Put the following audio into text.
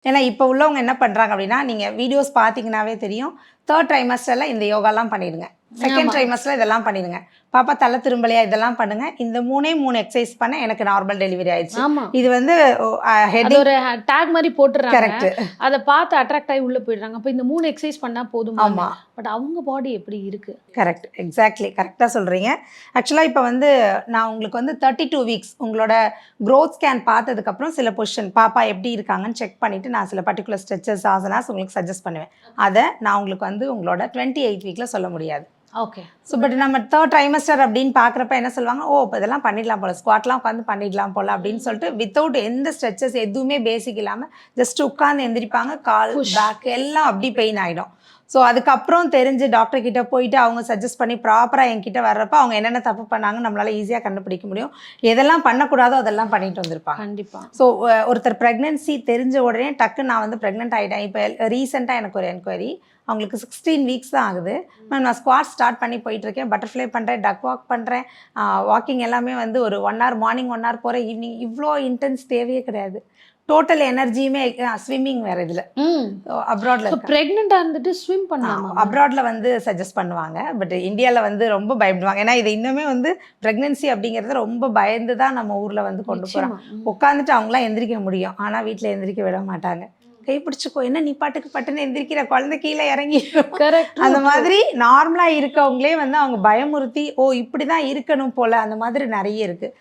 ஏன்னா இப்போ உள்ளவங்க என்ன பண்றாங்க அப்படின்னா, நீங்க வீடியோஸ் பார்த்தீங்கன்னாவே தெரியும். 3 ட்ரைமஸ்டர்ல இந்த யோகாலாம் பண்ணிடுங்க. செகண்ட் ஆமா. ட்ரைமஸ்டர்ல இதெல்லாம் பண்ணிடுங்க. பாப்பா தல திரும்பலையா இதெல்லாம் பண்ணுங்க. இந்த 3 எக்சர்சைஸ் பண்ண எனக்கு நார்மல் டெலிவரி ஆயிடுச்சு. ஆமா. இது வந்து அது ஹெட்டிங் ஒரு டாக் மாரி போட்டுறாங்க. கரெக்ட். அத பார்த்து அட்ராக்ட் ஆகி உள்ள போயிடுறாங்க. அப்ப இந்த 3 எக்சர்சைஸ் பண்ணா போதுமான்னு. ஆமா. பட் அவங்க பாடி எப்படி இருக்கு? கரெக்ட். எக்ஸாக்ட்லி. கரெக்ட்டா சொல்றீங்க. ஆக்சுவலா இப்ப வந்து நான் உங்களுக்கு வந்து 32 வீக்ஸ் உங்களோட குரோத் ஸ்கேன் பார்த்ததுக்கப்புறம் சில பொசிஷன் பாப்பா எப்படி இருக்காங்கன்னு செக் பண்ணிட்டு நான் சில பர்ட்டிகுலர் ஸ்ட்ரெச்சஸ், ஆசனாஸ் உங்களுக்கு சஜெஸ்ட் பண்ணுவேன். அத நான் உங்களுக்கு வந்து உங்களோட 28 வீக்ல சொல்ல முடியாது. ஓகே. பட் நம்ம 3 ட்ரைமஸ்டர் அப்படின்னு பார்க்குறப்ப என்ன சொல்லுவாங்க, ஓ இப்போ இதெல்லாம் பண்ணிடலாம் போல, ஸ்குவாட்லாம் உட்காந்து பண்ணிடலாம் போல அப்படின்னு சொல்லிட்டு வித்தவுட் எந்த ஸ்ட்ரெச்சஸ் எதுவுமே பேசிக் இல்லாமல் ஜஸ்ட் உட்காந்து எந்திரிப்பாங்க. கால் பேக் எல்லாம் அப்படி பெயின் ஆகிடும். ஸோ அதுக்கப்புறம் தெரிஞ்சு டாக்டர் கிட்ட போயிட்டு அவங்க சஜஸ்ட் பண்ணி ப்ராப்பராக என்கிட்ட வர்றப்ப அவங்க என்னென்ன தப்பு பண்ணாங்கன்னு நம்மளால ஈஸியாக கண்டுபிடிக்க முடியும். எதெல்லாம் பண்ணக்கூடாதோ அதெல்லாம் பண்ணிட்டு வந்திருப்பாங்க. கண்டிப்பா. ஸோ ஒருத்தர் ப்ரெக்னென்சி தெரிஞ்ச உடனே டக்கு நான் வந்து ப்ரெக்னென்ட் ஆகிட்டேன். இப்போ ரீசெண்டாக எனக்கு ஒரு என்கொயரி, அவங்களுக்கு 16 வீக்ஸ் தான் ஆகுது. மேம் நான் ஸ்குவாட் ஸ்டார்ட் பண்ணி போயிட்டுருக்கேன், பட்டர்ஃப்ளை பண்ணுறேன், டக் வாக் பண்ணுறேன், வாக்கிங் எல்லாமே வந்து ஒரு 1 ஹவர் மார்னிங் 1 ஹவர் போகிறேன், ஈவினிங் இவ்வளோ இன்டென்ஸ் தேவையே கிடையாது. டோட்டல் எனர்ஜியுமே ஸ்விம்மிங் வேறு இதில் அப்ராட்ல ப்ரெக்னெண்ட்டாக இருந்துட்டு ஸ்விம் பண்ணலாமா? அப்ராட்ல வந்து சஜஸ்ட் பண்ணுவாங்க. பட் இந்தியாவில் வந்து ரொம்ப பயப்படுவாங்க. ஏன்னா இது இன்னுமே வந்து ப்ரெக்னென்சி அப்படிங்கிறது ரொம்ப பயந்து தான் நம்ம ஊரில் வந்து கொண்டு போகிறாங்க. உட்காந்துட்டு அவங்களாம் எந்திரிக்க முடியும், ஆனால் வீட்டில் எந்திரிக்க விட மாட்டாங்க. கை பிடிச்சிக்கோ, என்ன நீ பாட்டுக்கு பட்டுன்னு எந்திரிக்கிற, குழந்தை கீழே இறங்கி அந்த மாதிரி நார்மலாக இருக்கவங்களே வந்து அவங்க பயமுறுத்தி, ஓ இப்படி தான் இருக்கணும் போல, அந்த மாதிரி நிறைய இருக்குது.